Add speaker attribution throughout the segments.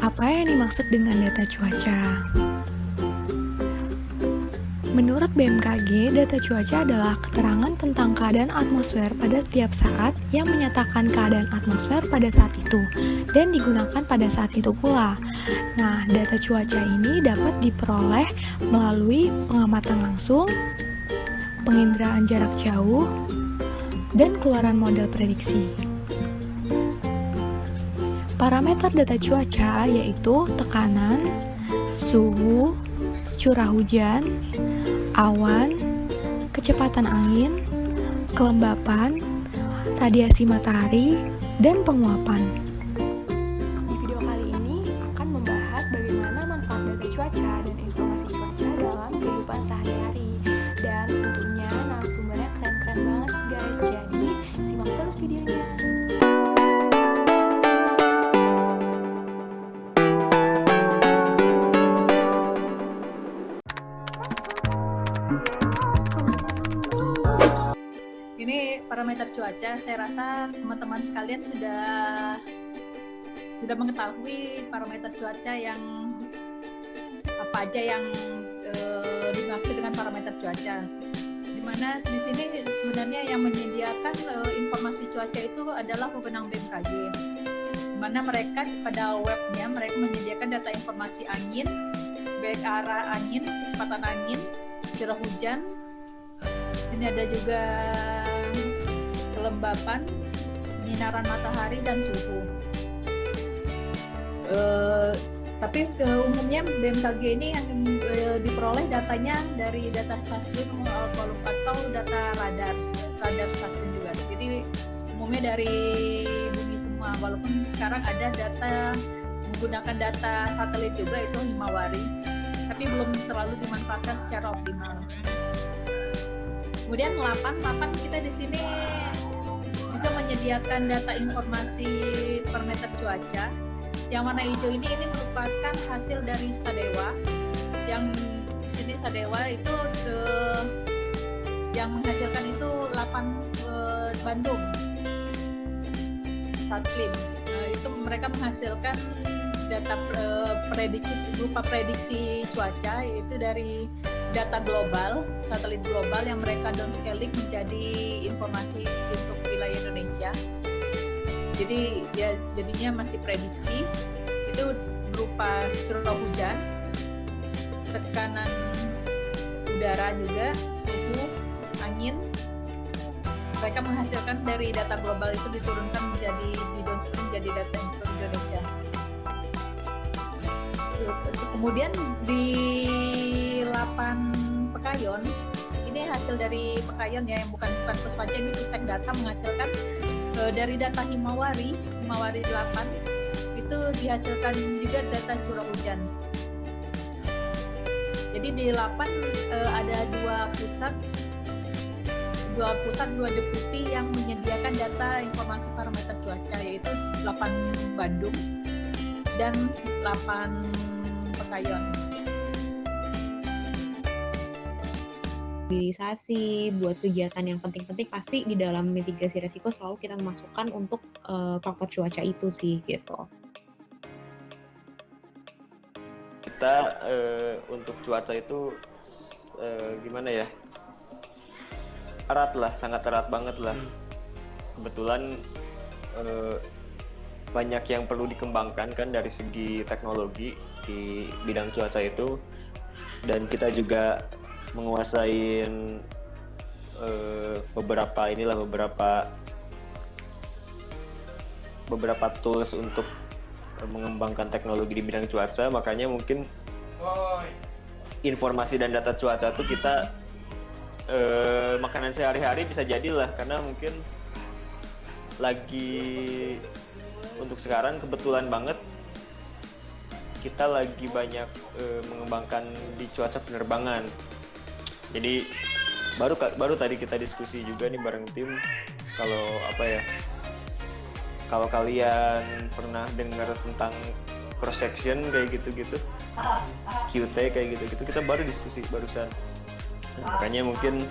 Speaker 1: Apa yang dimaksud dengan data cuaca? Menurut BMKG, data cuaca adalah keterangan tentang keadaan atmosfer pada setiap saat yang menyatakan keadaan atmosfer pada saat itu dan digunakan pada saat itu pula. Nah, data cuaca ini dapat diperoleh melalui pengamatan langsung, penginderaan jarak jauh, dan keluaran model prediksi. Parameter data cuaca yaitu tekanan, suhu, curah hujan, awan, kecepatan angin, kelembapan, radiasi matahari, dan penguapan. Di video kali ini akan membahas bagaimana manfaat data cuaca dan informasi cuaca dalam kehidupan sehari-hari. Dan tentunya narasumbernya keren-keren banget guys, jadi simak terus videonya.
Speaker 2: Ini parameter cuaca, saya rasa teman-teman sekalian sudah mengetahui parameter cuaca yang apa aja yang dimaksud dengan parameter cuaca. Dimana di sini sebenarnya yang menyediakan informasi cuaca itu adalah wewenang BMKG. Dimana mereka pada webnya mereka menyediakan data informasi angin, baik arah angin, kecepatan angin, curah hujan. Ini ada juga kelembapan, penyinaran matahari, dan suhu. Tapi umumnya BMKG ini yang diperoleh datanya dari data stasiun atau data radar stasiun juga. Jadi umumnya dari bumi semua. Walaupun sekarang ada data menggunakan data satelit juga, itu Himawari, tapi belum terlalu dimanfaatkan secara optimal. Kemudian 8 kita di sini juga menyediakan data informasi parameter cuaca. Yang warna hijau ini merupakan hasil dari Stadewa. Yang di sini Stadewa itu yang menghasilkan itu 8 Bandung Satklim. Itu mereka menghasilkan data prediksi berupa prediksi cuaca, yaitu dari data global, satelit global yang mereka downscaling menjadi informasi untuk wilayah Indonesia. Jadi ya jadinya masih prediksi, itu berupa curah hujan, tekanan udara juga, suhu, angin. Mereka menghasilkan dari data global itu diturunkan menjadi di downscaling menjadi data untuk Indonesia. Kemudian di 8 Pekayon, ini hasil dari Pekayon ya, yang bukan Puspaja, ini Pustek Data menghasilkan dari data Himawari 8 itu dihasilkan juga data curah hujan. Jadi di 8 ada dua pusat, dua deputi yang menyediakan data informasi parameter cuaca, yaitu 8 Bandung dan 8 Pekayon.
Speaker 3: Mobilisasi buat kegiatan yang penting-penting, pasti di dalam mitigasi resiko selalu kita memasukkan untuk faktor cuaca itu sih gitu.
Speaker 4: Kita untuk cuaca itu gimana ya, erat lah, sangat erat banget lah. Kebetulan banyak yang perlu dikembangkan kan dari segi teknologi di bidang cuaca itu, dan kita juga menguasai beberapa tools untuk mengembangkan teknologi di bidang cuaca. Makanya mungkin informasi dan data cuaca itu kita makanan sehari-hari bisa jadilah, karena mungkin lagi untuk sekarang kebetulan banget kita lagi banyak mengembangkan di cuaca penerbangan. Jadi baru tadi kita diskusi juga nih bareng tim, kalau kalian pernah dengar tentang cross section kayak gitu-gitu, QT kayak gitu-gitu, kita baru diskusi barusan. Makanya mungkin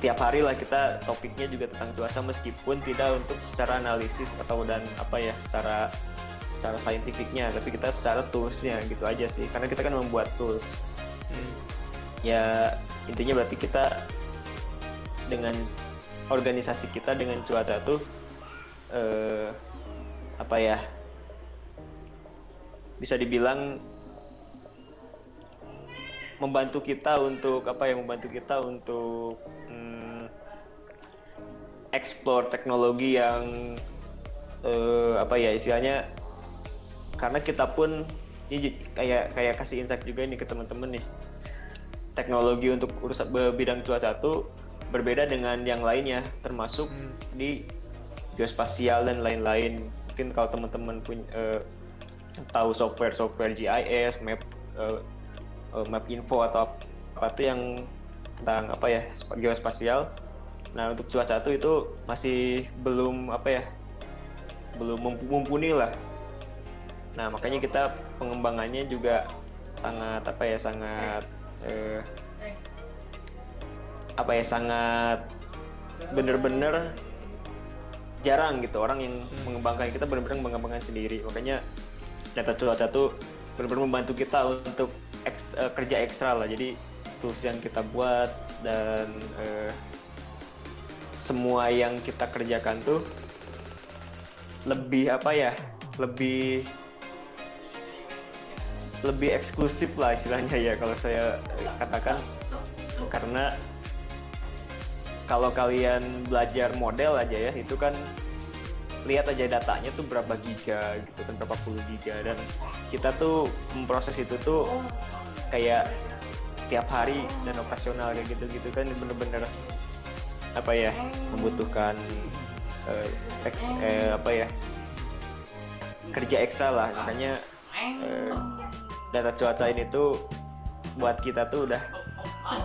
Speaker 4: tiap hari lah kita topiknya juga tentang cuaca, meskipun tidak untuk secara analisis atau secara secara saintifiknya, tapi kita secara toolsnya gitu aja sih, karena kita kan membuat tools. Ya intinya berarti kita dengan organisasi kita dengan cuaca tuh apa ya, bisa dibilang membantu kita untuk explore teknologi yang apa ya istilahnya, karena kita pun ini kayak kasih insight juga nih ke teman-teman nih, teknologi untuk urusan bidang cuaca tuh berbeda dengan yang lainnya, termasuk di geospasial dan lain-lain. Mungkin kalau teman-teman tahu software GIS, map info atau apa tuh yang tentang apa ya geospasial. Nah untuk cuaca itu masih belum mumpuni lah. Nah makanya kita pengembangannya juga sangat bener-bener jarang gitu orang yang mengembangkan. Kita bener-bener mengembangkan sendiri, makanya data cuaca tuh bener-bener membantu kita untuk kerja ekstra lah. Jadi tools yang kita buat dan semua yang kita kerjakan tuh lebih eksklusif lah istilahnya ya kalau saya katakan. Karena kalau kalian belajar model aja ya, itu kan lihat aja datanya tuh berapa giga gitu kan, berapa puluh giga, dan kita tuh memproses itu tuh kayak tiap hari dan operasional kayak gitu kan, bener-bener membutuhkan kerja ekstra lah. Makanya data cuaca ini tuh buat kita tuh udah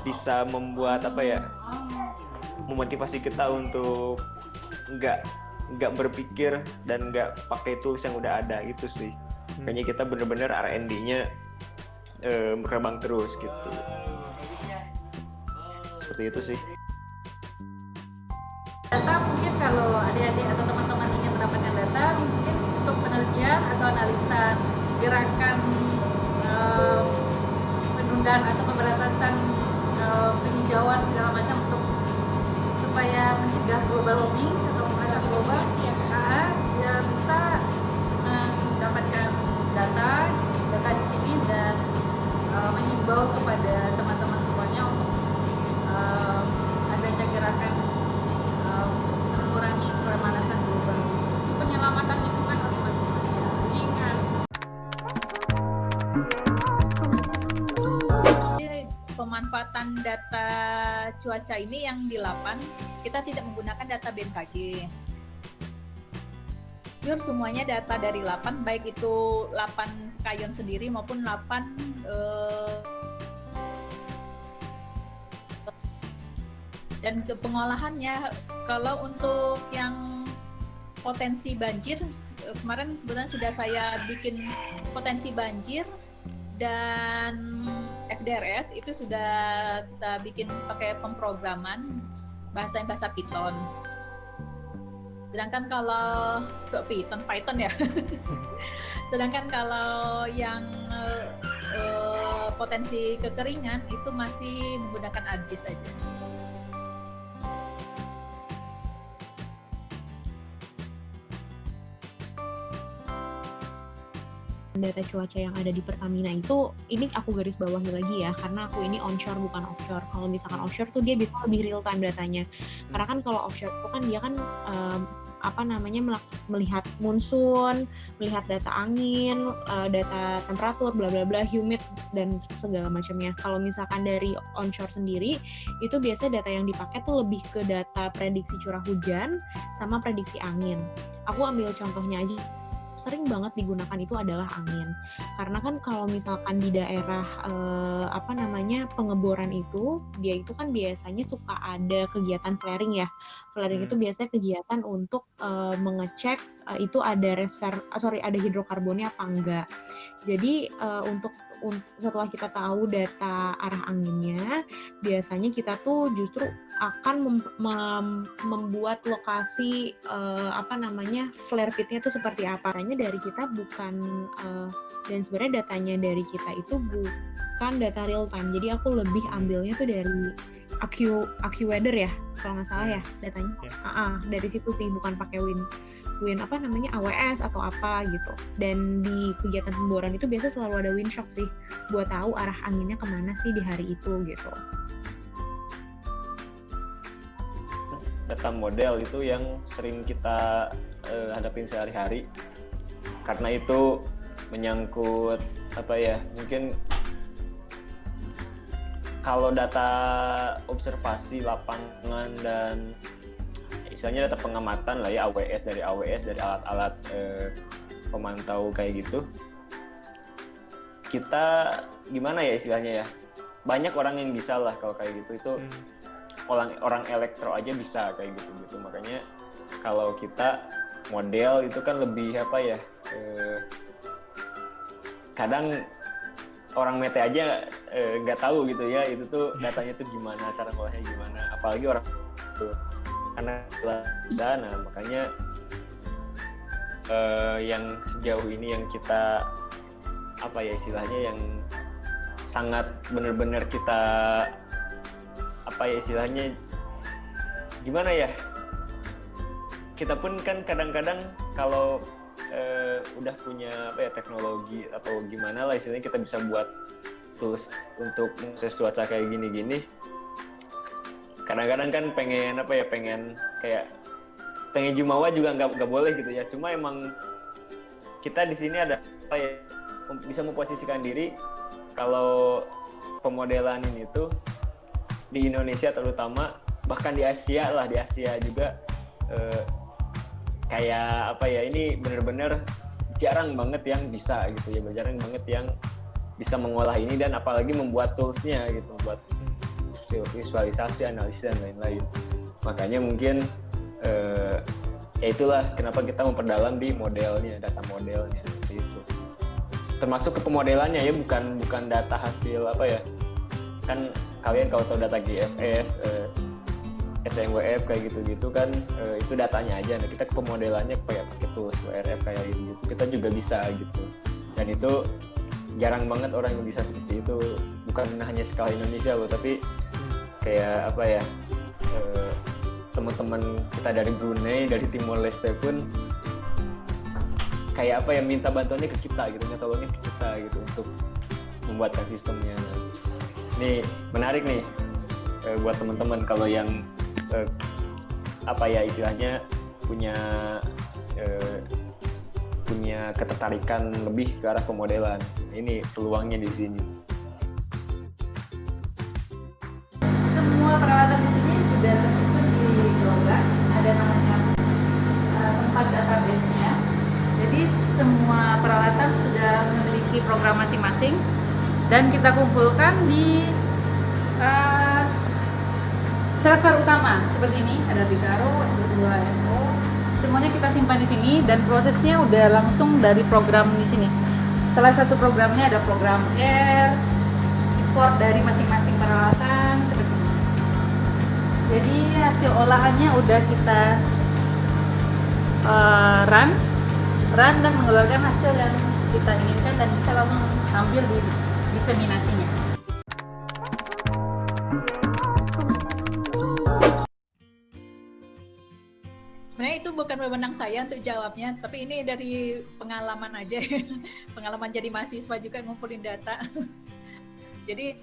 Speaker 4: bisa membuat memotivasi kita untuk nggak berpikir dan nggak pakai tools yang udah ada gitu sih. Makanya kita bener-bener R&D-nya berkembang terus gitu. Seperti itu sih.
Speaker 5: Data mungkin kalau adik-adik atau teman-teman ingin mendapatkan data, mungkin untuk penelitian atau analisa gerakan penundaan atau pemberantasan penghijauan segala macam supaya mencegah global warming atau pemanasan global, ya bisa mendapatkan data di sini dan mengimbau kepada teman-teman semuanya untuk adanya gerakan untuk mengurangi pemanasan global untuk penyelamatan lingkungan otomatis. Ingat.
Speaker 2: Pemanfaatan data cuaca ini yang di LAPAN, kita tidak menggunakan data BMKG. Pure semuanya data dari LAPAN, baik itu LAPAN Kayon sendiri maupun LAPAN dan ke pengolahannya. Kalau untuk yang potensi banjir, kemarin kebetulan sudah saya bikin potensi banjir dan FDRS itu sudah kita bikin pakai pemrograman bahasa Python. Sedangkan kalau Python ya. Sedangkan kalau yang potensi kekeringan itu masih menggunakan ArcGIS aja.
Speaker 3: Data cuaca yang ada di Pertamina itu, ini aku garis bawahi lagi ya, karena aku ini onshore bukan offshore. Kalau misalkan offshore tuh dia bisa lebih real time datanya. Karena kan kalau offshore itu kan dia kan melihat monsun, melihat data angin, data temperatur, bla bla bla, humid dan segala macamnya. Kalau misalkan dari onshore sendiri, itu biasanya data yang dipakai tuh lebih ke data prediksi curah hujan sama prediksi angin. Aku ambil contohnya aja. Sering banget digunakan itu adalah angin, karena kan kalau misalkan di daerah pengeboran itu, dia itu kan biasanya suka ada kegiatan flaring ya. Flaring itu biasanya kegiatan untuk mengecek itu ada ada hidrokarbonnya apa enggak. Jadi setelah kita tahu data arah anginnya, biasanya kita tuh justru akan membuat lokasi flare feed-nya itu seperti apa. Caranya dari kita bukan dan sebenarnya datanya dari kita itu bukan data real time. Jadi aku lebih ambilnya tuh dari AccuWeather ya, kalau nggak salah ya datanya. Dari situ sih, bukan pakai Win AWS atau apa gitu. Dan di kegiatan pemboran itu biasa selalu ada windshock sih, buat tahu arah anginnya kemana sih di hari itu gitu.
Speaker 4: Data model itu yang sering kita hadapin sehari-hari, karena itu menyangkut mungkin kalau data observasi lapangan dan misalnya data pengamatan lah ya, AWS dari alat-alat pemantau kayak gitu, kita gimana ya istilahnya ya, banyak orang yang bisa lah kalau kayak gitu. Itu orang elektro aja bisa kayak gitu. Makanya kalau kita model itu kan lebih kadang orang mete aja nggak tahu gitu ya, itu tuh datanya tuh gimana, cara ngolahnya gimana, apalagi orang tuh karena dana. Makanya yang sejauh ini yang kita istilahnya yang sangat benar-benar kita istilahnya gimana ya, kita pun kan kadang-kadang kalau udah punya teknologi atau gimana lah istilahnya, kita bisa buat tools untuk mengakses cuaca kayak gini-gini. Kadang-kadang kan pengen jumawa juga nggak boleh gitu ya. Cuma emang kita di sini ada bisa memposisikan diri kalau pemodelan ini tuh di Indonesia terutama, bahkan di Asia juga ini benar-benar jarang banget yang bisa gitu ya, jarang banget yang bisa mengolah ini, dan apalagi membuat toolsnya gitu, buat visualisasi, analisis dan lain-lain. Makanya mungkin ya itulah kenapa kita memperdalam di modelnya, data modelnya itu. Termasuk ke pemodelannya ya, bukan data hasil kan kalian kalau tahu data GFS, SMWF kayak gitu-gitu kan, itu datanya aja. Nah, kita ke pemodelannya kayak pakai tools WRF kayak gitu, kita juga bisa gitu. Dan itu jarang banget orang yang bisa seperti itu, bukan hanya skala Indonesia loh, tapi kayak teman-teman kita dari Brunei, dari Timor Leste pun kayak minta bantuannya ke kita gitu, minta tolongnya ke kita gitu untuk membuatkan sistemnya. Ini menarik nih buat teman-teman kalau yang istilahnya punya ketertarikan lebih ke arah pemodelan. Ini peluangnya di sini.
Speaker 2: Semua peralatan di sini sudah tersebut di Global, ada namanya tempat database-nya. Jadi semua peralatan sudah memiliki program masing-masing dan kita kumpulkan di server utama seperti ini, ada Bicaro, S2, SO, semuanya kita simpan di sini dan prosesnya udah langsung dari program di sini. Salah satu programnya ada program R, import dari masing-masing peralatan seperti ini. Jadi hasil olahannya udah kita run dan mengeluarkan hasil yang kita inginkan dan bisa langsung tampil di diseminasinya. Sebenarnya itu bukan wewenang saya untuk jawabnya, tapi ini dari pengalaman aja, pengalaman jadi mahasiswa juga ngumpulin data. Jadi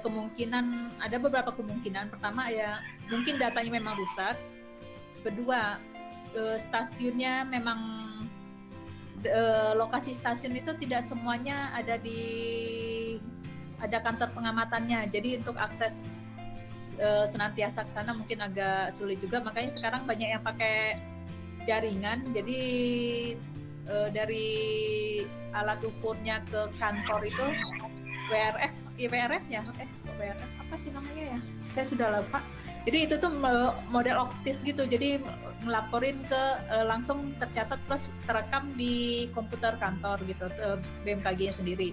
Speaker 2: kemungkinan, ada beberapa kemungkinan. Pertama ya mungkin datanya memang rusak. Kedua, stasiunnya memang lokasi stasiun itu tidak semuanya ada kantor pengamatannya. Jadi untuk akses senantiasa ke sana mungkin agak sulit juga, makanya sekarang banyak yang pakai jaringan. Jadi dari alat ukurnya ke kantor itu WRF apa sih namanya ya? Saya sudah lupa. Jadi itu tuh model optis gitu. Jadi ngelaporin ke langsung tercatat plus terekam di komputer kantor gitu, BMKG-nya sendiri.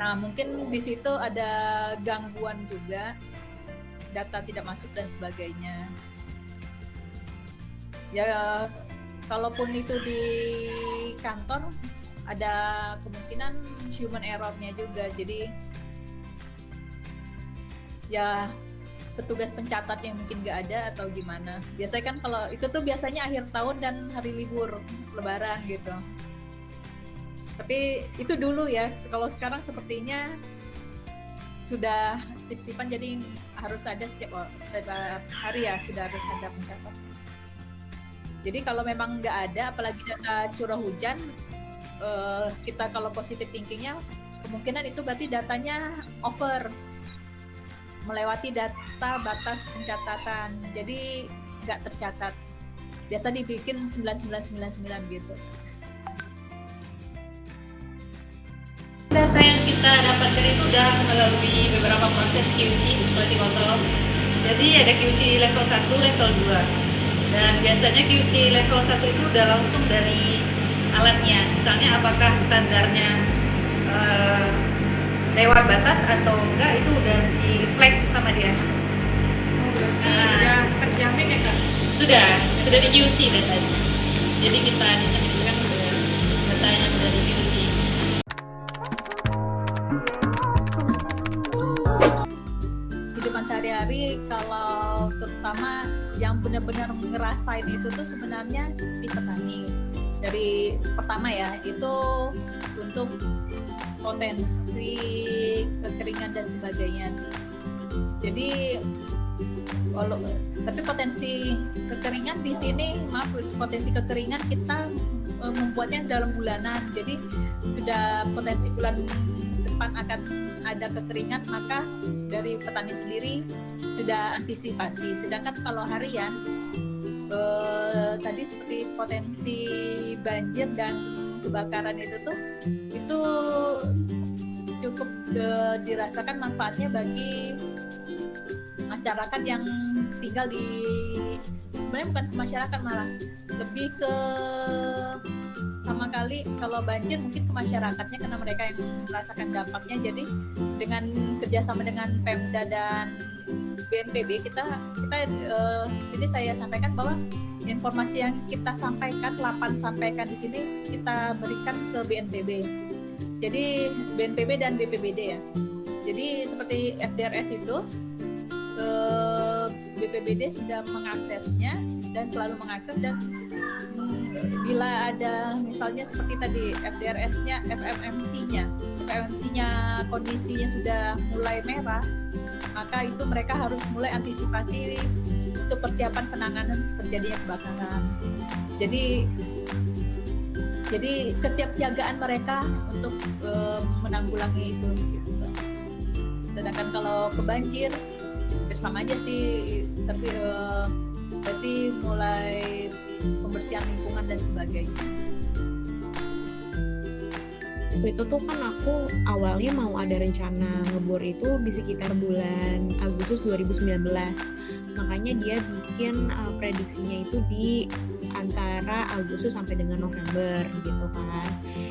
Speaker 2: Nah, mungkin di situ ada gangguan juga. data tidak masuk dan sebagainya. Ya, kalaupun itu di kantor ada kemungkinan human error-nya juga. Jadi ya petugas pencatat yang mungkin nggak ada atau gimana. Biasanya kan kalau itu tuh biasanya akhir tahun dan hari libur lebaran gitu. Tapi itu dulu ya. Kalau sekarang sepertinya sudah sip-sipan, jadi harus ada setiap hari ya sudah harus ada pencatat. Jadi kalau memang nggak ada, apalagi data curah hujan, kita kalau positive thinkingnya kemungkinan itu berarti datanya over, melewati data batas pencatatan, jadi nggak tercatat. Biasa dibikin 9999 gitu.
Speaker 5: Data yang kita dapatkan itu udah melalui beberapa proses QC, quality control. Jadi ada QC level 1, level 2. Dan biasanya QC level 1 itu udah langsung dari alatnya. Misalnya apakah standarnya lewat batas atau enggak, itu udah di flag sama dia.
Speaker 6: Sudah terjamin ya Kak?
Speaker 5: Sudah di QC datanya. Jadi kita bisa menunjukkan datanya sudah di QC.
Speaker 2: Kehidupan sehari-hari, kalau terutama yang benar-benar ngerasain itu tuh sebenarnya seperti petani. Dari pertama ya, itu untuk potensi kekeringan dan sebagainya. Jadi tapi potensi kekeringan di sini, potensi kekeringan kita membuatnya dalam bulanan. Jadi sudah potensi bulan depan akan ada kekeringan, maka dari petani sendiri sudah antisipasi. Sedangkan kalau harian, tadi seperti potensi banjir dan kebakaran itu cukup dirasakan manfaatnya bagi masyarakat yang tinggal di, sebenarnya bukan masyarakat, malah lebih ke sama kali kalau banjir mungkin ke masyarakatnya karena mereka yang merasakan dampaknya. Jadi dengan kerjasama dengan Pemda dan BNPB kita ini saya sampaikan bahwa informasi yang kita sampaikan, sampaikan di sini kita berikan ke BNPB. Jadi BNPB dan BPBD ya. Jadi seperti FDRS itu BPBD sudah mengaksesnya dan selalu mengakses, dan bila ada misalnya seperti tadi FDRS-nya, FMMC-nya kondisinya sudah mulai merah, maka itu mereka harus mulai antisipasi untuk persiapan penanganan terjadinya kebakaran. Jadi kesiapsiagaan mereka untuk menanggulangi itu gitu. Sedangkan kalau kebanjir bersama aja sih, tapi berarti mulai pembersihan lingkungan dan sebagainya.
Speaker 3: Itu tuh kan aku awalnya mau ada rencana ngebor itu di sekitar bulan Agustus 2019. Makanya dia bikin prediksinya itu di antara Agustus sampai dengan November gitu kan.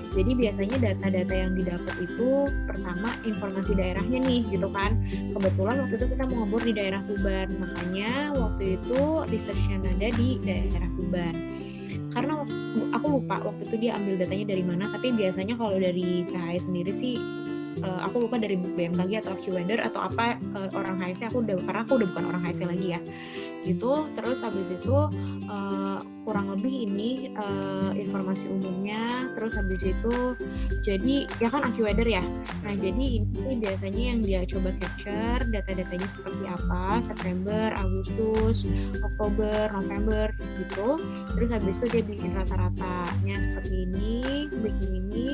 Speaker 3: Jadi biasanya data-data yang didapat itu pertama informasi daerahnya nih gitu kan. Kebetulan waktu itu kita mau ngebor di daerah Tuban, makanya waktu itu research-nya ada di daerah Tuban. Karena aku lupa waktu itu dia ambil datanya dari mana, tapi biasanya kalau dari KHS sendiri sih aku lupa dari BMKG atau AccuWeather atau apa, orang HSC karena aku udah bukan orang HSC lagi ya gitu. Terus habis itu kurang lebih ini informasi umumnya. Terus habis itu jadi ya kan AccuWeather ya, nah jadi ini biasanya yang dia coba capture data-datanya seperti apa September, Agustus, Oktober, November gitu. Terus habis itu dia bikin rata-ratanya seperti ini, bikin ini,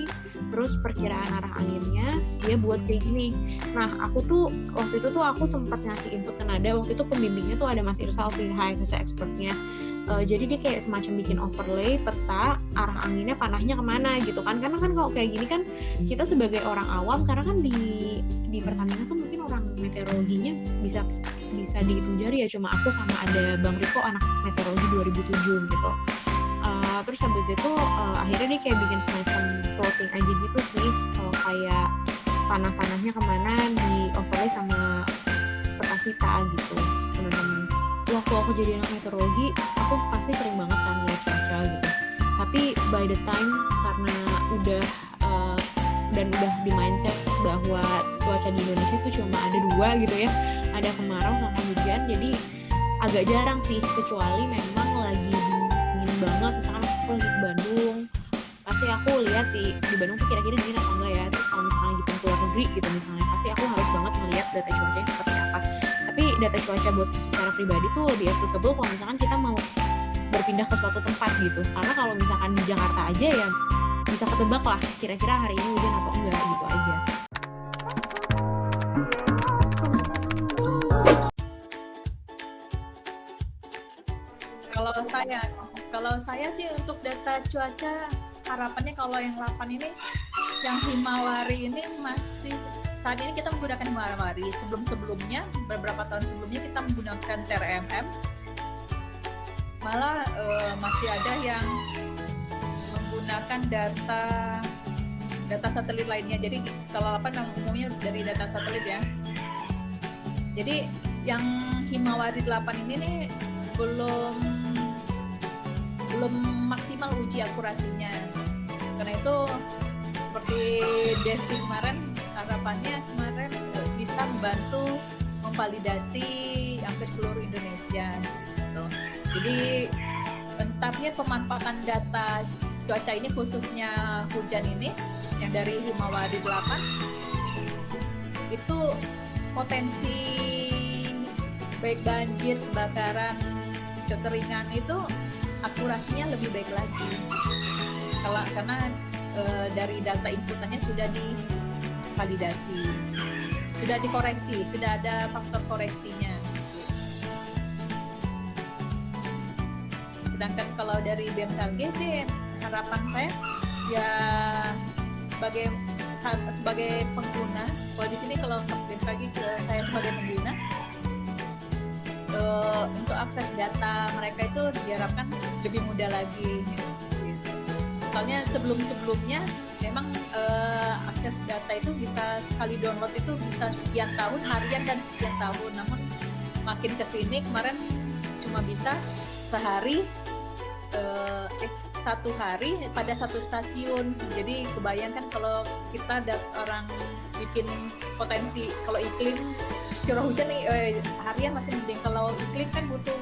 Speaker 3: terus perkiraan arah anginnya dia buat kayak gini. Nah aku tuh waktu itu tuh aku sempat ngasih input ke Nada, waktu itu pembimbingnya tuh ada Mas Irsal sih, HSC expertnya. Jadi dia kayak semacam bikin overlay peta arah anginnya panahnya kemana gitu kan. Karena kan kalau kayak gini kan kita sebagai orang awam, karena kan di Pertamina tuh mungkin orang meteorologinya bisa dihitung jari ya, cuma aku sama ada Bang Riko anak meteorologi 2007 gitu. Terus habis itu akhirnya dia kayak bikin semacam plotting aja gitu sih, kayak panah-panahnya kemana di overlay sama peta kita gitu teman-teman. Waktu aku jadi anak meteorologi, aku pasti sering banget kan lihat cuaca gitu. Tapi by the time karena udah dan udah di mindset bahwa cuaca di Indonesia itu cuma ada dua gitu ya, ada kemarau sama hujan, jadi agak jarang sih, kecuali memang lagi dingin banget. Misalkan aku lagi ke Bandung, pasti aku lihat sih di Bandung tuh kira-kira dingin atau enggak ya. Terus kalau misalkan lagi ke luar negeri gitu misalnya, pasti aku harus banget melihat data cuacanya seperti apa. Tapi data cuaca buat secara pribadi tuh lebih applicable kalau misalkan kita mau berpindah ke suatu tempat gitu. Karena kalau misalkan di Jakarta aja ya bisa ketebak lah kira-kira hari ini hujan atau enggak gitu aja.
Speaker 2: Kalau saya sih untuk data cuaca harapannya kalau yang 8 ini, yang Himawari ini masih saat ini kita menggunakan Himawari. Sebelumnya beberapa tahun sebelumnya kita menggunakan TRMM. Malah masih ada yang menggunakan data satelit lainnya. Jadi kalau 8 umumnya dari data satelit ya. Jadi yang Himawari 8 ini nih belum maksimal uji akurasinya. Karena itu seperti Desti kemarin, harapannya kemarin bisa membantu memvalidasi hampir seluruh Indonesia gitu. Jadi target pemanfaatan data cuaca ini khususnya hujan ini yang dari Himawari 8 itu potensi baik banjir, kebakaran, kekeringan itu akurasinya lebih baik lagi. Karena dari data inputannya sudah divalidasi, sudah dikoreksi, sudah ada faktor koreksinya. Sedangkan kalau dari BMKG sih harapan saya ya sebagai pengguna, kalau di sini kalau BMKG saya sebagai pengguna, untuk akses data mereka itu diharapkan lebih mudah lagi. Soalnya sebelumnya memang akses data itu bisa sekali download itu bisa sekian tahun, harian dan sekian tahun. Namun makin kesini kemarin cuma bisa satu hari pada satu stasiun. Jadi kebayangkan kalau kita orang bikin potensi, kalau iklim curah hujan nih harian masih mending, kalau iklim kan butuh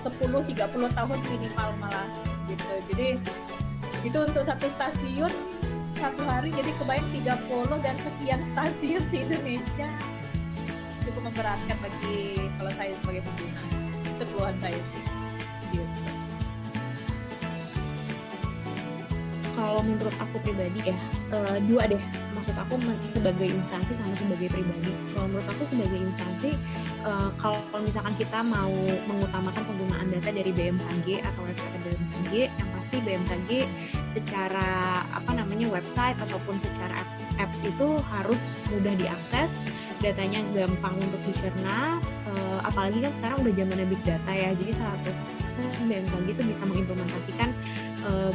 Speaker 2: 10-30 tahun minimal malah gitu. Jadi itu untuk satu stasiun satu hari, jadi kebayang 30 dan sekian stasiun di Indonesia, cukup memberatkan bagi kalau saya sebagai pengguna. Itu keluhan saya sih gitu.
Speaker 3: Kalau menurut aku pribadi ya, dua deh. Maksud aku sebagai instansi sama sebagai pribadi. Kalau menurut aku sebagai instansi, kalau misalkan kita mau mengutamakan penggunaan data dari BMKG atau website BMKG, yang pasti BMKG secara website ataupun secara apps itu harus mudah diakses, datanya gampang untuk dicerna, apalagi kan sekarang udah zamannya big data ya. Jadi salah satu BMKG itu bisa mengimplementasikan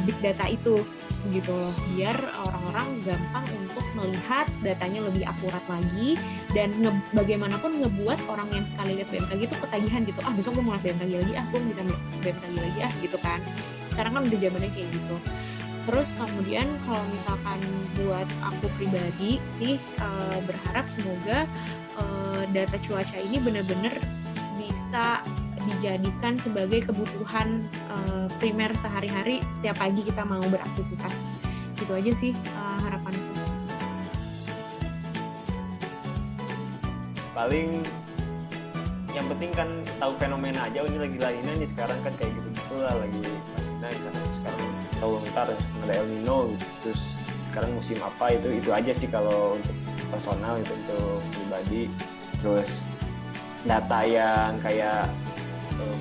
Speaker 3: big data itu gitu loh, biar orang-orang gampang untuk melihat datanya lebih akurat lagi, dan bagaimanapun ngebuat orang yang sekali lihat BMKG itu ketagihan gitu, besok gue mau lihat BMKG lagi, gue bisa lihat BMKG lagi gitu kan. Sekarang kan udah zamannya kayak gitu. Terus kemudian kalau misalkan buat aku pribadi sih berharap semoga data cuaca ini benar-benar bisa dijadikan sebagai kebutuhan primer sehari-hari setiap pagi kita mau beraktivitas. Gitu aja sih harapanku.
Speaker 4: Paling yang penting kan tahu fenomena aja, ini lagi lainnya nih sekarang kan kayak gitu lah, lagi sekarang tahu ntar ada El Nino gitu. Terus sekarang musim apa itu aja sih kalau untuk personal, itu untuk pribadi. Terus data yang kayak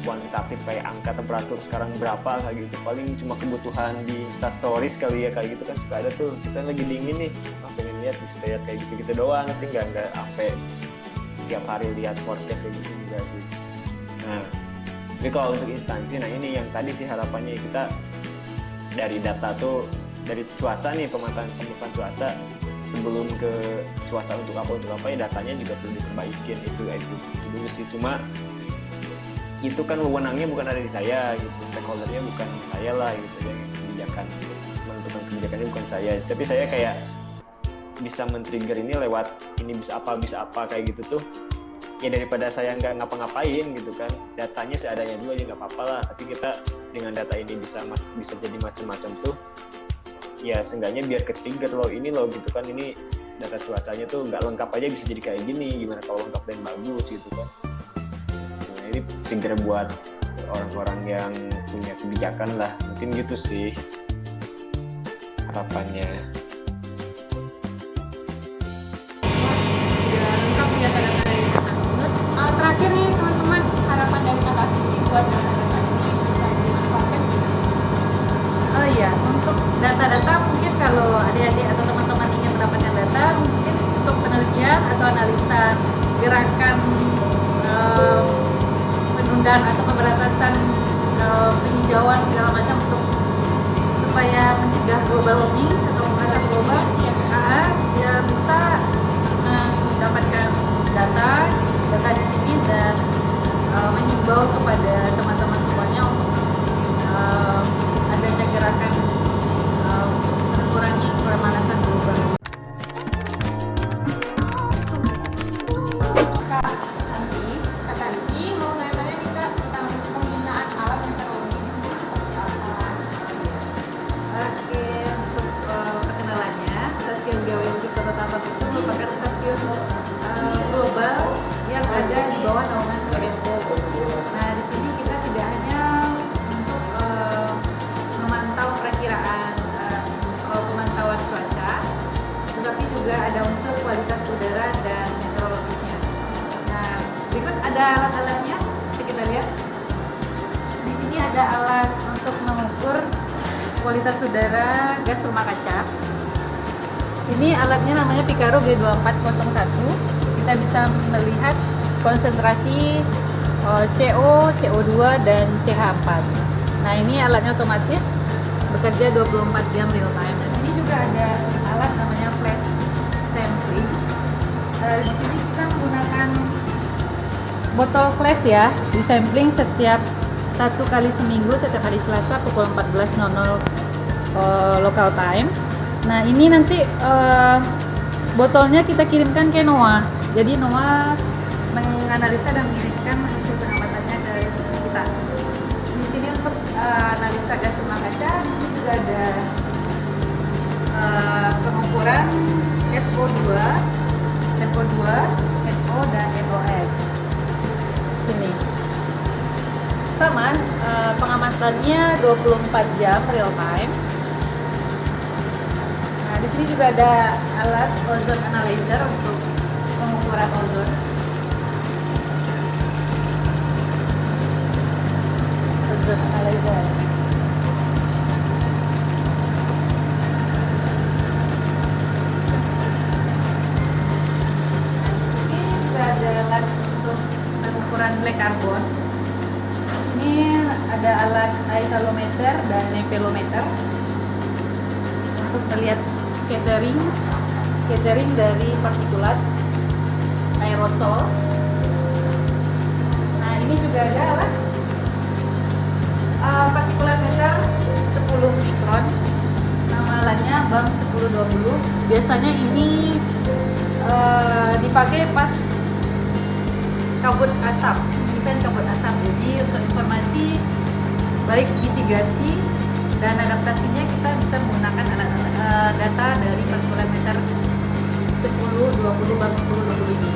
Speaker 4: kuantitatif kayak angka temperatur sekarang berapa kayak gitu, paling cuma kebutuhan di Instastories kali ya, kayak gitu kan suka ada tuh, kita lagi dingin nih, pengen lihat bisa lihat kayak gitu doang sih, nggak sampai tiap hari lihat forecast kayak gitu juga sih. Nah, tapi kalau untuk instansi, nah ini yang tadi sih harapannya kita dari data tuh, dari cuaca nih, pemantauan cuaca sebelum ke cuaca untuk apa ya datanya juga perlu diperbaikin itu dulu sih. Cuma itu kan wewenangnya bukan ada di saya gitu, stakeholdernya bukan saya lah gitu ya, kebijakan menentukan kebijakannya bukan saya, tapi saya kayak bisa men-trigger ini lewat ini bisa apa kayak gitu tuh ya, daripada saya nggak ngapa-ngapain gitu kan, datanya seadanya dulu aja nggak apa-apa lah, tapi kita dengan data ini bisa jadi macam-macam tuh ya, seenggaknya biar ke-trigger loh ini loh gitu kan, ini data cuacanya tuh nggak lengkap aja bisa jadi kayak gini, gimana kalau lengkap dan bagus gitu kan. Nah, ini trigger buat orang-orang yang punya kebijakan lah, mungkin gitu sih harapannya.
Speaker 5: Terakhir nih teman-teman, harapan dari kakak sendiri buat data-data ini bisa dimanfaatkan.
Speaker 6: Oh iya, untuk data-data mungkin kalau adik-adik atau teman-teman ingin mendapatkan data, mungkin untuk penelitian atau analisa gerakan penundaan atau pemberantasan penghijauan segala macam untuk supaya mencegah global warming atau pemanasan global, ya bisa mendapatkan data di sini dan mengimbau kepada teman-teman semuanya untuk adanya gerakan untuk mengurangi pemanasan global.
Speaker 5: Kak Tanti mau nanya-nanya nih Kak tentang penggunaan alat meteorologi.
Speaker 6: Oke, untuk perkenalannya, stasiun geofisika Kota Tambak itu merupakan stasiun global yang ada di bawah naungan Kemenko. Nah, di sini kita tidak hanya untuk memantau perakiraan pemantauan cuaca, tetapi juga ada unsur kualitas udara dan meteorologisnya. Nah, berikut ada alat-alatnya, bisa kita lihat. Di sini ada alat untuk mengukur kualitas udara gas rumah kaca. Ini alatnya namanya Picaro G2401. Kita bisa melihat konsentrasi CO, CO2, dan CH4. Nah, ini alatnya otomatis bekerja 24 jam real time. Dan ini juga ada alat namanya flash sampling. Di sini kita menggunakan botol flash ya, di sampling setiap 1 kali seminggu, setiap hari Selasa pukul 14.00 local time. Nah, ini nanti botolnya kita kirimkan ke NOAA. Jadi NOAA menganalisa dan mengirimkan hasil pengamatannya ke kita. Di sini untuk analisa gas rumah kaca, di sini juga ada pengukuran SO2, NO dan NOx. Sini. Sama, pengamatannya 24 jam real time. Nah, di sini juga ada alat ozone analyzer untuk pengukuran ozon. Ozone analyzer. Ini juga ada alat untuk pengukuran black carbon. Ini ada alat aetalometer dan nevelometer untuk melihat scattering dari partikulat aerosol. Nah, ini juga ada alat partikulat meter 10 mikron. Nama alatnya BAM 1020. Biasanya ini dipakai pas kabut asap, event kabut asap. Jadi untuk informasi baik mitigasi dan adaptasinya kita bisa menggunakan data dari partikulat meter 10, 20, BAM 10, 20 ini.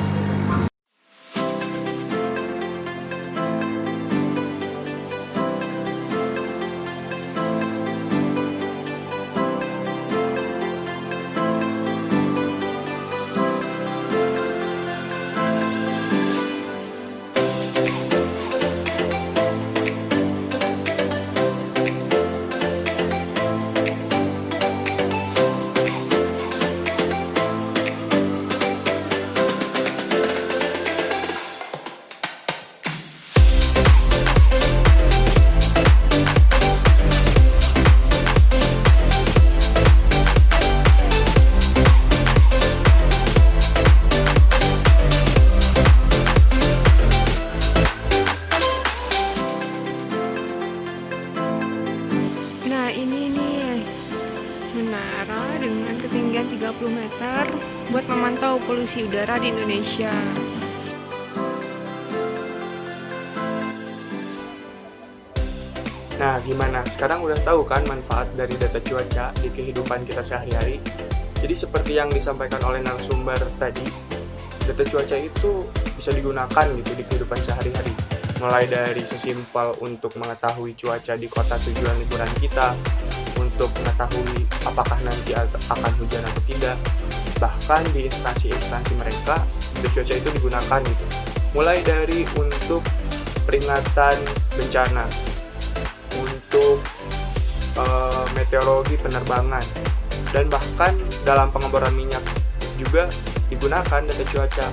Speaker 7: menara dengan ketinggian 30 meter buat memantau polusi udara di Indonesia.
Speaker 8: Nah, gimana? Sekarang udah tahu kan manfaat dari data cuaca di kehidupan kita sehari-hari? Jadi seperti yang disampaikan oleh narasumber tadi, data cuaca itu bisa digunakan gitu di kehidupan sehari-hari. Mulai dari sesimpel untuk mengetahui cuaca di kota tujuan liburan kita, untuk mengetahui apakah nanti akan hujan atau tidak. Bahkan di instansi-instansi mereka, data cuaca itu digunakan gitu. Mulai dari untuk peringatan bencana, untuk meteorologi penerbangan, dan bahkan dalam pengeboran minyak juga digunakan data cuaca.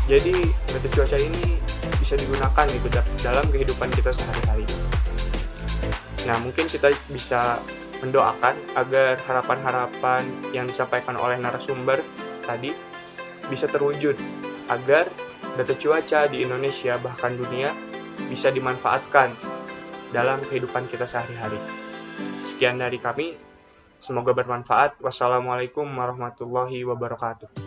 Speaker 8: Jadi data cuaca ini bisa digunakan gitu dalam kehidupan kita sehari-hari. Nah, mungkin kita bisa mendoakan agar harapan-harapan yang disampaikan oleh narasumber tadi bisa terwujud, agar data cuaca di Indonesia bahkan dunia bisa dimanfaatkan dalam kehidupan kita sehari-hari. Sekian dari kami, semoga bermanfaat. Wassalamualaikum warahmatullahi wabarakatuh.